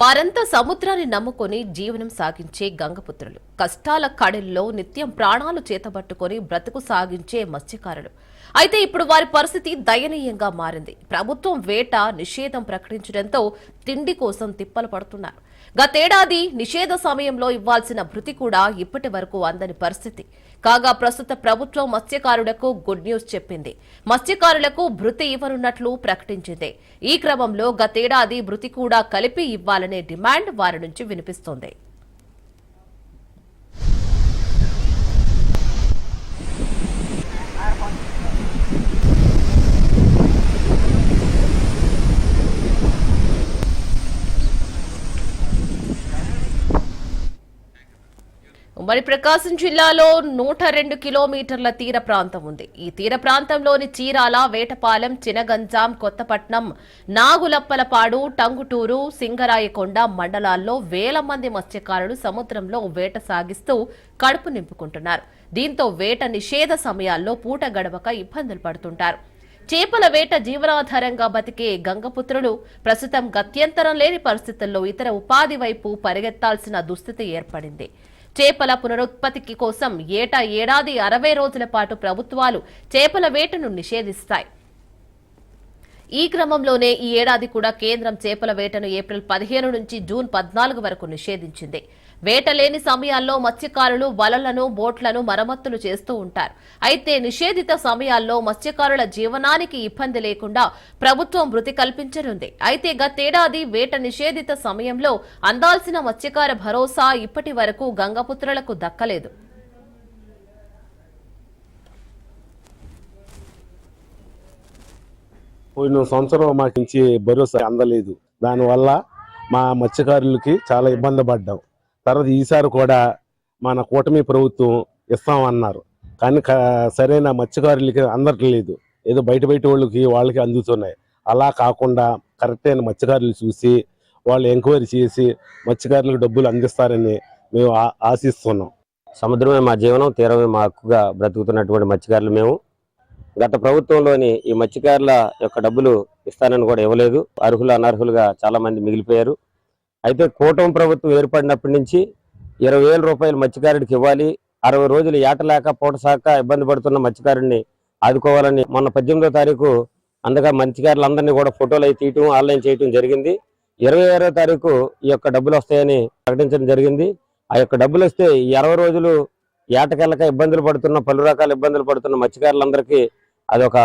వారంతా సముద్రాన్ని నమ్ముకొని జీవనం సాగించే గంగపుత్రులు, కష్టాల కడల్లో నిత్యం ప్రాణాలు చేతబట్టుకొని బ్రతుకు సాగించే మత్స్యకారులు. అయితే ఇప్పుడు వారి పరిస్థితి దయనీయంగా మారింది. ప్రభుత్వం వేట నిషేధం ప్రకటించడంతో తిండి కోసం తిప్పలు పడుతున్నారు. గతేడాది నిషేధ సమయంలో ఇవ్వాల్సిన భృతి కూడా ఇప్పటి వరకు అందని పరిస్థితి. కాగా ప్రస్తుత ప్రభుత్వం మత్స్యకారులకు గుడ్ న్యూస్ చెప్పింది. మత్స్యకారులకు భృతి ఇవ్వనున్నట్లు ప్రకటించింది. ఈ క్రమంలో గతేడాది భృతి కూడా కలిపి ఇవ్వాలనే డిమాండ్ వారి నుంచి వినిపిస్తోంది. ఉమ్మడి ప్రకాశం జిల్లాలో 102 కిలోమీటర్ల తీర ప్రాంతం ఉంది. ఈ తీర ప్రాంతంలోని చీరాల, వేటపాలెం, చినగంజాం, కొత్తపట్నం, నాగులప్పలపాడు, టంగుటూరు, సింగరాయకొండ మండలాల్లో వేల మంది మత్స్యకారులు సముద్రంలో వేట సాగిస్తూ కడుపు నింపుకుంటున్నారు. దీంతో వేట నిషేధ సమయాల్లో పూట గడవక ఇబ్బందులు పడుతుంటారు. చేపల వేట జీవనాధారంగా బతికే గంగపుత్రులు ప్రస్తుతం గత్యంతరం లేని పరిస్థితుల్లో ఇతర ఉపాధి వైపు పరిగెత్తాల్సిన దుస్థితి ఏర్పడింది. చేపల పునరుత్పత్తి కోసం ఏడాది 60 రోజుల పాటు ప్రభుత్వాలు చేపల వేటను నిషేధిస్తాయి. ఈ క్రమంలోనే ఈ ఏడాది కూడా కేంద్రం చేపల వేటను ఏప్రిల్ 15 నుంచి జూన్ 14 వరకు నిషేధించింది. వేట లేని సమయాల్లో మత్స్యకారులు వలలను, బోట్లను మరమ్మతులు చేస్తూ ఉంటారు. అయితే నిషేధిత సమయాల్లో మత్స్యకారుల జీవనానికి ఇబ్బంది లేకుండా ప్రభుత్వం భృతి కల్పించనుంది. అయితే గతేడాది వేట నిషేధిత సమయంలో అందాల్సిన మత్స్యకార భరోసా ఇప్పటి వరకు గంగపుత్రులకు దక్కలేదు. పోయిన సంవత్సరం మాకు నుంచి భరోసా అందలేదు. దానివల్ల మా మత్స్యకారులకి చాలా ఇబ్బంది పడ్డాం. తర్వాత ఈసారి కూడా మన కూటమి ప్రభుత్వం ఇస్తామన్నారు, కానీ సరైన మత్స్యకారులకి అందట్లేదు. ఏదో బయట వాళ్ళకి అందుతున్నాయి. అలా కాకుండా కరెక్ట్ అయిన మత్స్యకారులు చూసి వాళ్ళు ఎంక్వైరీ చేసి మత్స్యకారులకు డబ్బులు అందిస్తారని మేము ఆశిస్తున్నాం. సముద్రమే మా జీవనం, తీరమే మా హక్కుగా బ్రతుకుతున్నటువంటి మత్స్యకారులు మేము. గత ప్రభుత్వంలోని ఈ మత్స్యకారుల యొక్క డబ్బులు ఇస్తానని కూడా ఇవ్వలేదు. అర్హులు అనర్హులుగా చాలా మంది మిగిలిపోయారు. అయితే కూటమి ప్రభుత్వం ఏర్పడినప్పటి నుంచి 20,000 రూపాయలు మత్స్యకారుడికి ఇవ్వాలి, 60 రోజులు ఏట లేక పూట సాక ఇబ్బంది పడుతున్న మత్స్యకారుడిని ఆదుకోవాలని మొన్న 18వ తారీఖు అందుగా మత్స్యకారులందరినీ కూడా ఫోటోలు అయి తీయటం, ఆన్లైన్ చేయటం జరిగింది. 26వ తారీఖు ఈ యొక్క డబ్బులు వస్తాయని ప్రకటించడం జరిగింది. ఆ యొక్క డబ్బులు వస్తే ఈ 60 రోజులు ఏటకెళ్ళక ఇబ్బందులు పడుతున్న, పలు రకాల ఇబ్బందులు పడుతున్న మత్స్యకారులందరికీ అదొక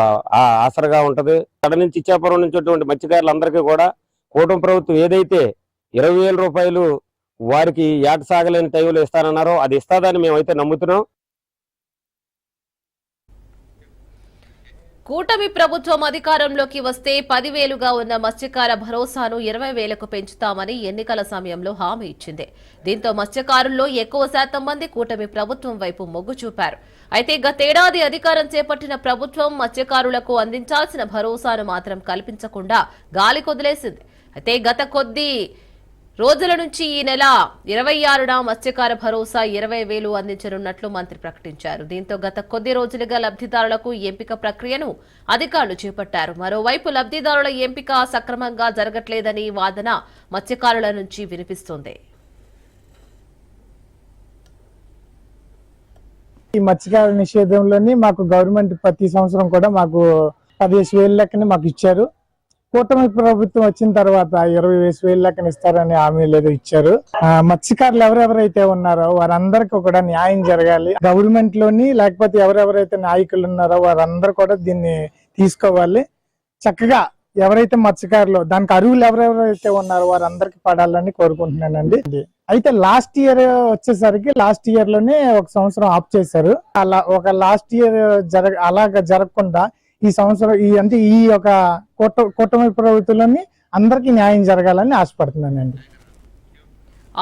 ఆసరగా ఉంటది. అక్కడ నుంచి ఇచ్చాపురం నుంచి ఉన్నటువంటి మత్స్యకారులందరికీ కూడా కూటమి ప్రభుత్వం ఏదైతే 20,000 రూపాయలు వారికి ఏట సాగలేని టైంలో ఇస్తానన్నారో అది ఇస్తాదని మేమైతే నమ్ముతున్నాం. కూటమి ప్రభుత్వం అధికారంలోకి వస్తే 10,000గా ఉన్న మత్స్యకార భరోసాను 20,000కు పెంచుతామని ఎన్నికల సమయంలో హామీ ఇచ్చింది. దీంతో మత్స్యకారుల్లో ఎక్కువ శాతం మంది కూటమి ప్రభుత్వం వైపు మొగ్గు చూపారు. అయితే గతేడాది అధికారం చేపట్టిన ప్రభుత్వం మత్స్యకారులకు అందించాల్సిన భరోసాను మాత్రం కల్పించకుండా గాలి కొదిలేసింది. అయితే గత కొద్ది రోజుల నుంచి ఈ నెల 26న మత్స్యకార భరోసా 20,000 అందించనున్నట్లు మంత్రి ప్రకటించారు. దీంతో గత కొద్ది రోజులుగా లబ్ధిదారులకు ఎంపిక ప్రక్రియను అధికారులు చేపట్టారు. మరోవైపు లబ్ధిదారుల ఎంపిక సక్రమంగా జరగట్లేదని వాదన మత్స్యకారుల నుంచి వినిపిస్తోంది. ఈ మత్స్యకార నిషేధంలోని మాకు గవర్నమెంట్ ప్రతి సంవత్సరం కూడా మాకు 15,000 లెక్కని మాకు ఇచ్చారు. కూటమి ప్రభుత్వం వచ్చిన తర్వాత 20,000 లెక్కన ఇస్తారని హామీ లేదు ఇచ్చారు. మత్స్యకారులు ఎవరెవరైతే ఉన్నారో వారందరికీ కూడా న్యాయం జరగాలి. గవర్నమెంట్ లోని లేకపోతే ఎవరెవరైతే నాయకులు ఉన్నారో వారందరూ కూడా దీన్ని తీసుకోవాలి. చక్కగా ఎవరైతే మత్స్యకారులు దానికి అర్హులు ఎవరెవరైతే ఉన్నారో వారందరికి పడాలని కోరుకుంటున్నానండి. అయితే లాస్ట్ ఇయర్ వచ్చేసరికి లాస్ట్ ఇయర్ లోనే ఒక సంవత్సరం ఆఫ్ చేశారు. అలా ఒక లాస్ట్ ఇయర్ అలాగా జరగకుండా ఈ సంవత్సరం ఈ యొక్క కూటమి ప్రభుత్వంలోని అందరికీ న్యాయం జరగాలని ఆశపడుతున్నానండి.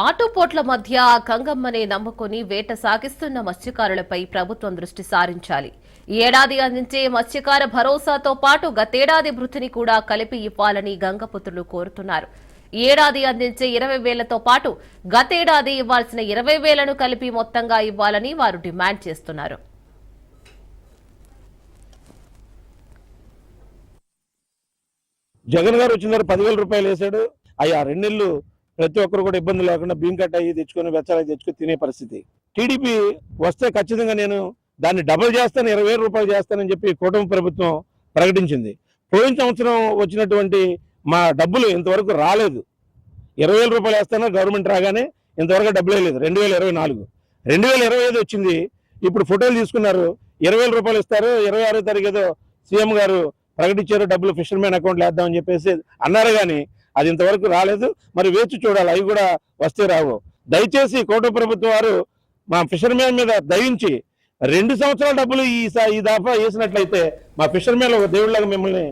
ఆటోపోట్ల మధ్య గంగమ్మనే నమ్ముకుని వేట సాగిస్తున్న మత్స్యకారులపై ప్రభుత్వం దృష్టి సారించాలి. ఈ ఏడాది అందించే మత్స్యకార భరోసాతో పాటు గతేడాది భృతిని కూడా కలిపి ఇవ్వాలని గంగపుత్రులు కోరుతున్నారు. ఈ ఏడాది అందించే 20,000తో పాటు గతేడాది ఇవ్వాల్సిన 20,000ను కలిపి మొత్తంగా ఇవ్వాలని వారు డిమాండ్ చేస్తున్నారు. జగన్ గారు వచ్చిన 10,000 రూపాయలు వేశాడు. అయ్యా 2 నెలలు ప్రతి ఒక్కరు కూడా ఇబ్బంది లేకుండా బియ్యం కట్ట అయ్యి తెచ్చుకొని వెచ్చాలి తెచ్చుకొని తినే పరిస్థితి. టీడీపీ వస్తే ఖచ్చితంగా నేను దాన్ని డబుల్ చేస్తాను, 20,000 రూపాయలు చేస్తానని చెప్పి కూటమి ప్రభుత్వం ప్రకటించింది. పోయిన సంవత్సరం వచ్చినటువంటి మా డబ్బులు ఇంతవరకు రాలేదు. 20,000 రూపాయలు వేస్తానో గవర్నమెంట్ రాగానే ఇంతవరకు డబ్బులే లేదు. 2024 2025 వచ్చింది. ఇప్పుడు ఫోటోలు తీసుకున్నారు, 20,000 రూపాయలు ఇస్తారు. 26వ తారీఖు ఏదో సీఎం గారు ప్రకటించారు, డబ్బులు ఫిషర్మెన్ అకౌంట్లో వేద్దామని చెప్పేసి అన్నారు, కానీ అది ఇంతవరకు రాలేదు. మరి వేచి చూడాలి, అవి కూడా వస్తే రావు. దయచేసి కూటమి ప్రభుత్వం వారు మా ఫిషర్మెన్ మీద దయించి 2 సంవత్సరాల డబ్బులు ఈ దఫా వేసినట్లయితే మా ఫిషర్మెన్ ఒక దేవుళ్ళగా మిమ్మల్ని